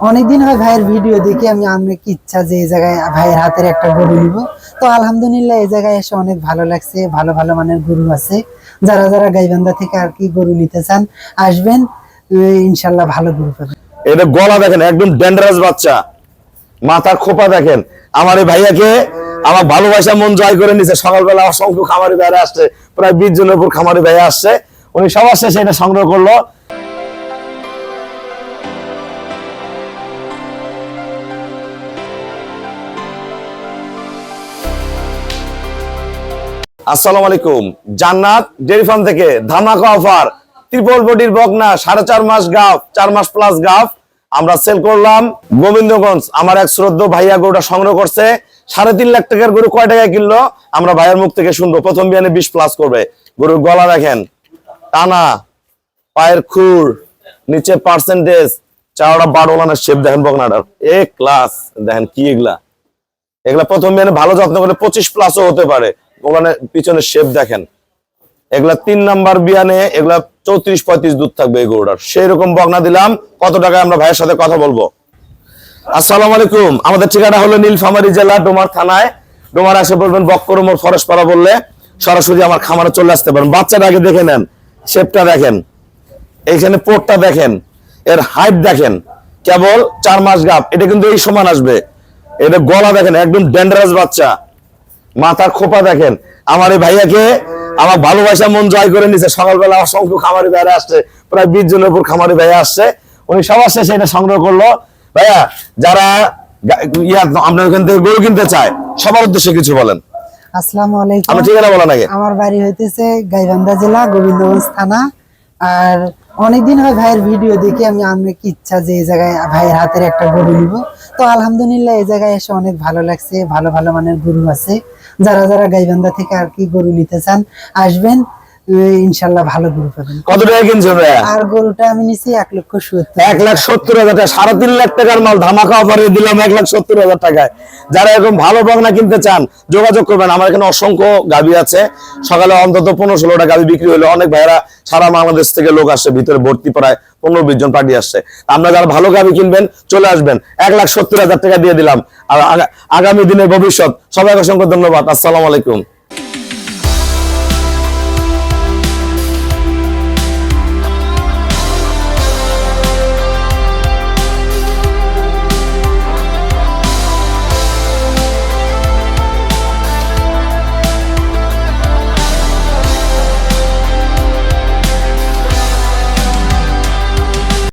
অনেকদিন হয় ভাইয়ের ভিডিও দেখে আমি অনেক ইচ্ছা যে এই জায়গায় ভাইয়ের হাতের একটা গরু নিব। তো আলহামদুলিল্লাহ এই জায়গায় এসে অনেক ভালো লাগছে। ভালো ভালো মানের গরু আছে। যারা যারা গাইবান্ধা থেকে আর কি গরু নিতে চান আসবেন, ইনশাল্লাহ ভালো গরু পাবেন। এটা গলা দেখেন, একদম ডেঞ্জারাস বাচ্চা, মাথার খোপা দেখেন। আমার এই ভাইয়াকে আমার ভালোবাসা মন জয় করে নিছে। সকালবেলা অসংখ্য খামারি ভাইরা আসছে, প্রায় 20 জনের উপর খামারি ভাইয়া আসছে। উনি সবার শেষে এটা সংগ্রহ করলো। আসসালামু আলাইকুম। জান্নাত ডেইরি ফার্ম থেকে ধামাকা অফার, ট্রিপল বডির বকনা 4.5 মাস গাভ, 4 মাস প্লাস গাভ আমরা সেল করলাম। গোবিন্দগঞ্জ আমার এক শ্রদ্ধেয় ভাইয়া গরুটা সংগ্রহ করছে। 3.5 লাখ টাকার গরু কয় টাকায় কিনলো আমরা ভাইয়ার মুখ থেকে শুনবো। প্রথম বিয়ানে 20 প্লাস করবে। গরুর গলা দেখেন, টানা, পায়ের খুর, নিচে পার্সেন্টেজ, চাওড়া 12 লানের শেপ দেখেন বকনাটার, এ ক্লাস। দেখেন কি এগুলা, এগুলা প্রথম বিয়ানে ভালো যত্ন করে 25 প্লাসও হতে পারে। ওখানে পিছনের শেপ দেখেন। এগুলা 3 নাম্বার বিয়ানে এগুলা 34-35 দুধ থাকবে এই গরুটার। সেই রকম বকনা দিলাম। কত টাকায় আমরা ভাইয়ের সাথে কথা বলবো। আসসালামু আলাইকুম। আমাদের ঠিকানা হলো নীলফামারী জেলা ডোমার থানায়। ডোমার আসে বলবেন বক্করমোর ফরেশপাড়া বললে সরাসরি আমার খামারে চলে আসতে পারেন। বাচ্চাটা আগে দেখে নেন, শেপটা দেখেন, এইখানে পোটটা দেখেন, এর হাইট দেখেন। কেবল 4 মাস গাভ, এটা কিন্তু এই সমান আসবে। এটা গলা দেখেন, একদম ডেঞ্জারাস বাচ্চা, মাথার খোপা দেখেন। আমার এই ভাইয়াকে আমার ভালোবাসা মন জয় করে নিছে। সকালবেলা অসংখ্য খামারি ভাইরা আসছে, প্রায় 20 জনের উপর খামারি ভাইয়া আসছে। উনি সবার শেষে এটা সংগ্রহ করলো। ভাইয়া, যারা আপনার ওখান থেকে গরু কিনতে চায় সবার উদ্দেশ্যে কিছু বলেন। আসসালামু আলাইকুম। আমার ঠিকানা বলা নাকি? আমার বাড়ি হইতেছে গাইবান্ধা জেলা গোবিন্দগঞ্জ থানা। আর অনেকদিন হয় ভাইয়ের ভিডিও দেখে আমি অনেক ইচ্ছা যে এই জায়গায় ভাইয়ের হাতের একটা গরু নিব। তো আলহামদুলিল্লাহ এই জায়গায় এসে অনেক ভালো লাগছে। ভালো ভালো মানের গরু আছে। যারা যারা গাইবান্ধা থেকে আর কি গরু নিতে চান আসবেন, ইনশাল্লাহ ভালো গরু পাবেন। কত টাকা কিনছেন ভাইয়া? আর গরুটা আমি নিছি 1,70,000। 1,70,000 টাকা, 3.5 লাখ টাকার মাল ধামাকা অফারে দিলাম 1,70,000 টাকায়। যারা এরকম ভালো বকনা কিনতে চান যোগাযোগ করবেন। আমার এখানে অসংখ্য গাভী আছে। সকালে অন্তত 15-16টা গাভী বিক্রি হলো। অনেক ভাইরা সারা বাংলাদেশ থেকে লোক আসছে, ভিতরে ভর্তি প্রায় 15-20 জন পার্টি আসছে। আমরা যারা ভালো গাভী কিনবেন চলে আসবেন। 1,70,000 টাকা দিয়ে দিলাম। আর আগামী দিনের ভবিষ্যৎ। সবাইকে অসংখ্য ধন্যবাদ। আসসালামু আলাইকুম।